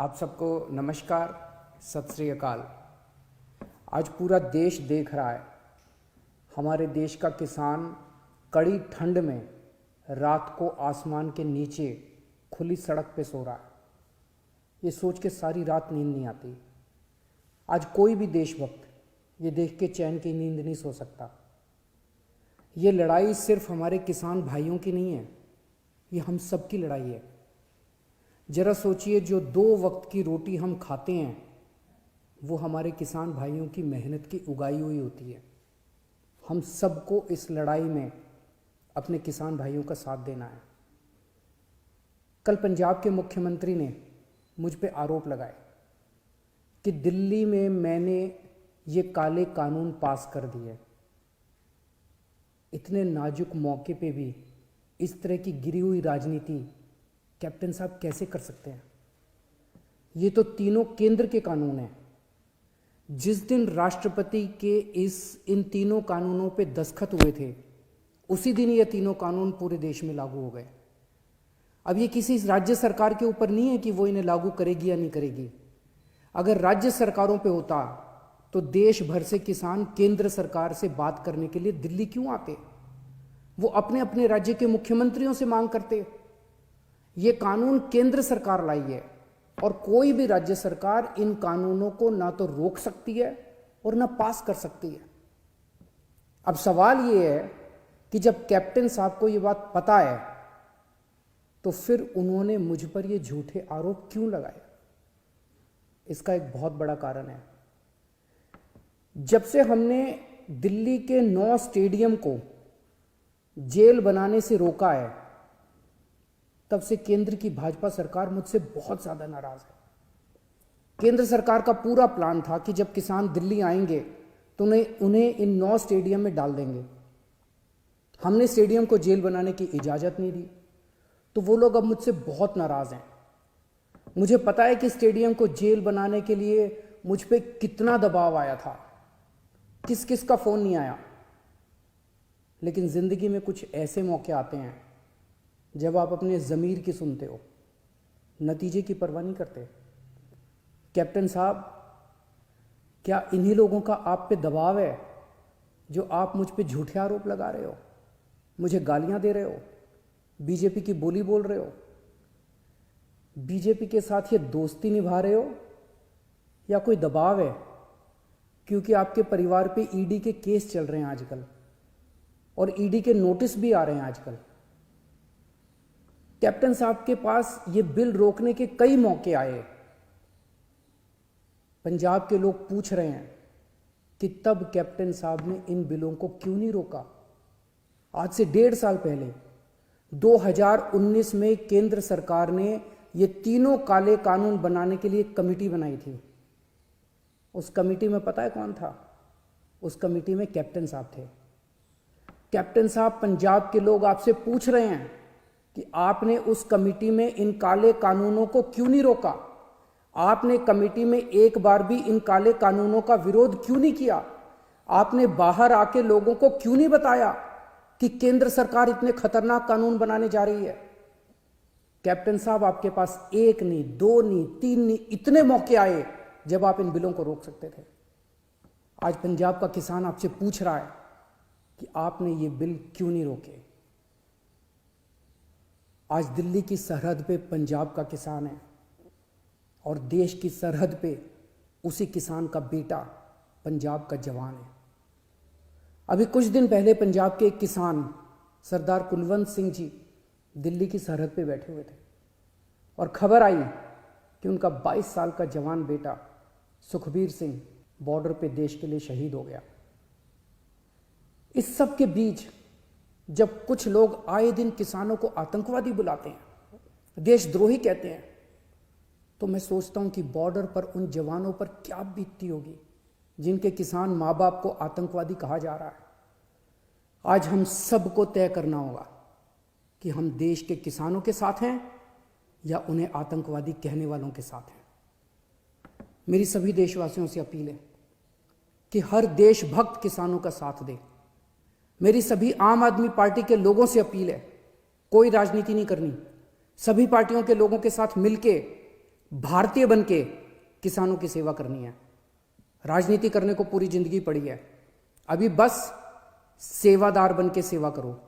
आप सबको नमस्कार, सत श्री अकाल। आज पूरा देश देख रहा है, हमारे देश का किसान कड़ी ठंड में रात को आसमान के नीचे खुली सड़क पे सो रहा है। ये सोच के सारी रात नींद नहीं आती। आज कोई भी देशभक्त ये देख के चैन की नींद नहीं सो सकता। ये लड़ाई सिर्फ हमारे किसान भाइयों की नहीं है, ये हम सब की लड़ाई है। जरा सोचिए, जो 2 वक्त की रोटी हम खाते हैं वो हमारे किसान भाइयों की मेहनत की उगाई हुई होती है। हम सबको इस लड़ाई में अपने किसान भाइयों का साथ देना है। कल पंजाब के मुख्यमंत्री ने मुझ पे आरोप लगाए कि दिल्ली में मैंने ये काले कानून पास कर दिए। इतने नाजुक मौके पे भी इस तरह की गिरी हुई राजनीति कैप्टन साहब कैसे कर सकते हैं? ये तो तीनों केंद्र के कानून हैं। जिस दिन राष्ट्रपति के इन तीनों कानूनों पे दस्तखत हुए थे, उसी दिन ये तीनों कानून पूरे देश में लागू हो गए। अब ये किसी राज्य सरकार के ऊपर नहीं है कि वो इन्हें लागू करेगी या नहीं करेगी। अगर राज्य सरकारों पे होता तो देश भर से किसान केंद्र सरकार से बात करने के लिए दिल्ली क्यों आते? वो अपने अपने राज्य के मुख्यमंत्रियों से मांग करते। ये कानून केंद्र सरकार लाई है और कोई भी राज्य सरकार इन कानूनों को ना तो रोक सकती है और ना पास कर सकती है। अब सवाल ये है कि जब कैप्टन साहब को ये बात पता है तो फिर उन्होंने मुझ पर ये झूठे आरोप क्यों लगाए? इसका एक बहुत बड़ा कारण है। जब से हमने दिल्ली के 9 स्टेडियम को जेल बनाने से रोका है, तब से केंद्र की भाजपा सरकार मुझसे बहुत ज्यादा नाराज है। केंद्र सरकार का पूरा प्लान था कि जब किसान दिल्ली आएंगे तो उन्हें इन 9 स्टेडियम में डाल देंगे। हमने स्टेडियम को जेल बनाने की इजाजत नहीं दी, तो वो लोग अब मुझसे बहुत नाराज हैं। मुझे पता है कि स्टेडियम को जेल बनाने के लिए मुझ पे कितना दबाव आया था, किस किस का फोन नहीं आया। लेकिन जिंदगी में कुछ ऐसे मौके आते हैं जब आप अपने ज़मीर की सुनते हो, नतीजे की परवाह नहीं करते। कैप्टन साहब, क्या इन्हीं लोगों का आप पे दबाव है जो आप मुझ पे झूठे आरोप लगा रहे हो, मुझे गालियां दे रहे हो, बीजेपी की बोली बोल रहे हो, बीजेपी के साथ ये दोस्ती निभा रहे हो, या कोई दबाव है क्योंकि आपके परिवार पे ईडी के केस चल रहे हैं आजकल और ईडी के नोटिस भी आ रहे हैं आजकल? कैप्टन साहब के पास ये बिल रोकने के कई मौके आए। पंजाब के लोग पूछ रहे हैं कि तब कैप्टन साहब ने इन बिलों को क्यों नहीं रोका? आज से 1.5 साल पहले 2019 में केंद्र सरकार ने ये तीनों काले कानून बनाने के लिए कमेटी बनाई थी। उस कमेटी में पता है कौन था? उस कमेटी में कैप्टन साहब थे। कैप्टन साहब, पंजाब के लोग आपसे पूछ रहे हैं कि आपने उस कमेटी में इन काले कानूनों को क्यों नहीं रोका? आपने कमेटी में एक बार भी इन काले कानूनों का विरोध क्यों नहीं किया? आपने बाहर आके लोगों को क्यों नहीं बताया कि केंद्र सरकार इतने खतरनाक कानून बनाने जा रही है? कैप्टन साहब, आपके पास 1 नहीं, 2 नहीं, 3 नहीं, इतने मौके आए जब आप इन बिलों को रोक सकते थे। आज पंजाब का किसान आपसे पूछ रहा है कि आपने ये बिल क्यों नहीं रोके। आज दिल्ली की सरहद पे पंजाब का किसान है और देश की सरहद पे उसी किसान का बेटा पंजाब का जवान है। अभी कुछ दिन पहले पंजाब के एक किसान सरदार कुलवंत सिंह जी दिल्ली की सरहद पे बैठे हुए थे और खबर आई कि उनका 22 साल का जवान बेटा सुखबीर सिंह बॉर्डर पे देश के लिए शहीद हो गया। इस सब के बीच जब कुछ लोग आए दिन किसानों को आतंकवादी बुलाते हैं, देशद्रोही कहते हैं, तो मैं सोचता हूं कि बॉर्डर पर उन जवानों पर क्या बीतती होगी जिनके किसान माँ बाप को आतंकवादी कहा जा रहा है। आज हम सबको तय करना होगा कि हम देश के किसानों के साथ हैं या उन्हें आतंकवादी कहने वालों के साथ हैं। मेरी सभी देशवासियों से अपील है कि हर देशभक्त किसानों का साथ दे। मेरी सभी आम आदमी पार्टी के लोगों से अपील है, कोई राजनीति नहीं करनी, सभी पार्टियों के लोगों के साथ मिलके भारतीय बन के किसानों की सेवा करनी है। राजनीति करने को पूरी जिंदगी पड़ी है, अभी बस सेवादार बन के सेवा करो।